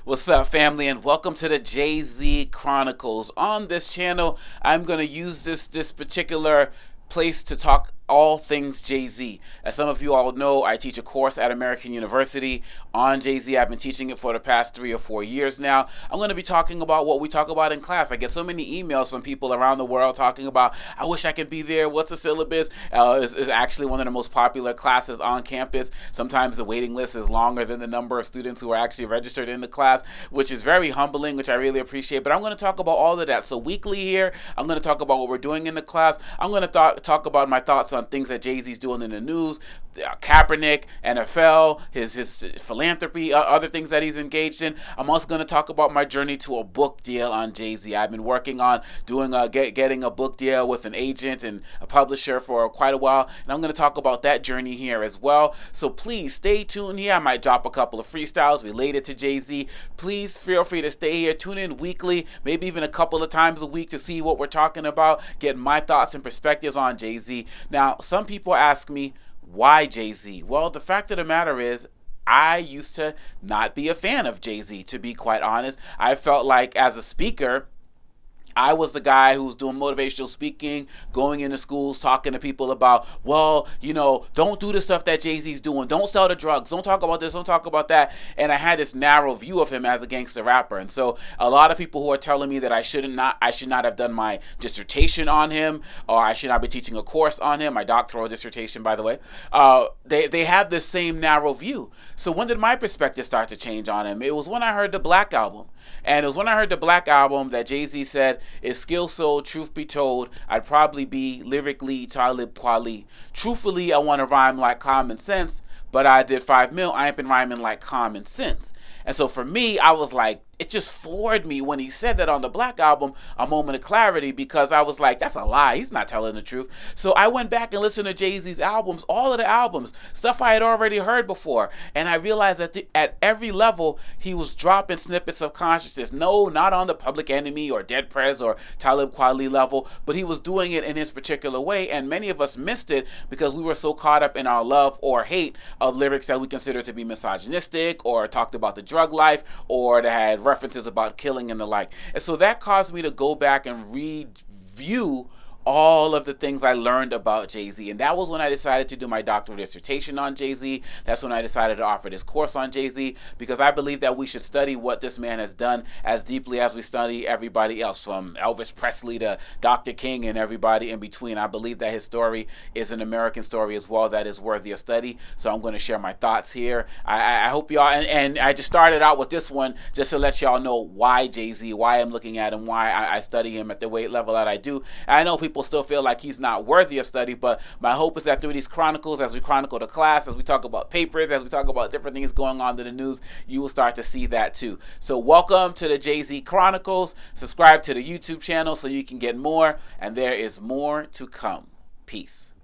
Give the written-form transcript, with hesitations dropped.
What's up, family, and welcome to the Jay-Z Chronicles. On this channel, I'm going to use this particular place to talk all things Jay-Z. As some of you all know, I teach a course at American University on Jay-Z. I've been teaching it for the past 3 or 4 years now. I'm going to be talking about what we talk about in class. I get so many emails from people around the world talking about, I wish I could be there. What's the syllabus? It's actually one of the most popular classes on campus. Sometimes the waiting list is longer than the number of students who are actually registered in the class, which is very humbling, which I really appreciate. But I'm going to talk about all of that. So weekly here, I'm going to talk about what we're doing in the class. I'm going to talk about my thoughts on things that Jay-Z's doing in the news, Kaepernick, NFL, his philanthropy, other things that he's engaged in. I'm also going to talk about my journey to a book deal on Jay-Z. I've been working on getting a book deal with an agent and a publisher for quite a while, and I'm going to talk about that journey here as well. So please stay tuned here. I might drop a couple of freestyles related to Jay-Z. Please feel free to stay here. Tune in weekly, maybe even a couple of times a week to see what we're talking about, get my thoughts and perspectives on Jay-Z. Now, some people ask me, why Jay-Z? Well, the fact of the matter is, I used to not be a fan of Jay-Z, to be quite honest. I felt like as a speaker, I was the guy who was doing motivational speaking, going into schools, talking to people about, well, don't do the stuff that Jay-Z's doing. Don't sell the drugs. Don't talk about this. Don't talk about that. And I had this narrow view of him as a gangster rapper. And so a lot of people who are telling me that I should not have done my dissertation on him, or I should not be teaching a course on him, my doctoral dissertation, by the way, they have this same narrow view. So when did my perspective start to change on him? It was when I heard the Black Album. And it was when I heard the Black Album that Jay-Z said, "If skill sold, truth be told, I'd probably be lyrically Talib Kweli. Truthfully, I want to rhyme like common sense, but I did 5 mil, I ain't been rhyming like common sense." And so for me, I was like, it just floored me when he said that on the Black Album, A Moment of Clarity, because I was like, that's a lie. He's not telling the truth. So I went back and listened to Jay-Z's albums, all of the albums, stuff I had already heard before. And I realized that at every level, he was dropping snippets of consciousness. No, not on the Public Enemy or Dead Prez or Talib Kweli level, but he was doing it in his particular way. And many of us missed it because we were so caught up in our love or hate of lyrics that we consider to be misogynistic or talked about the drug life or that had references about killing and the like. And so that caused me to go back and review all of the things I learned about Jay-Z. And that was when I decided to do my doctoral dissertation on Jay-Z. That's when I decided to offer this course on Jay-Z, because I believe that we should study what this man has done as deeply as we study everybody else, from Elvis Presley to Dr. King and everybody in between. I believe that his story is an American story as well that is worthy of study. So I'm going to share my thoughts here. I hope y'all, and I just started out with this one just to let y'all know why Jay-Z, why I'm looking at him, why I study him at the weight level that I do. I know people still feel like he's not worthy of study, but my hope is that through these chronicles, as we chronicle the class, as we talk about papers, as we talk about different things going on in the news, you will start to see that too. So welcome to the Jay-Z Chronicles. Subscribe to the YouTube channel so you can get more, and there is more to come. Peace.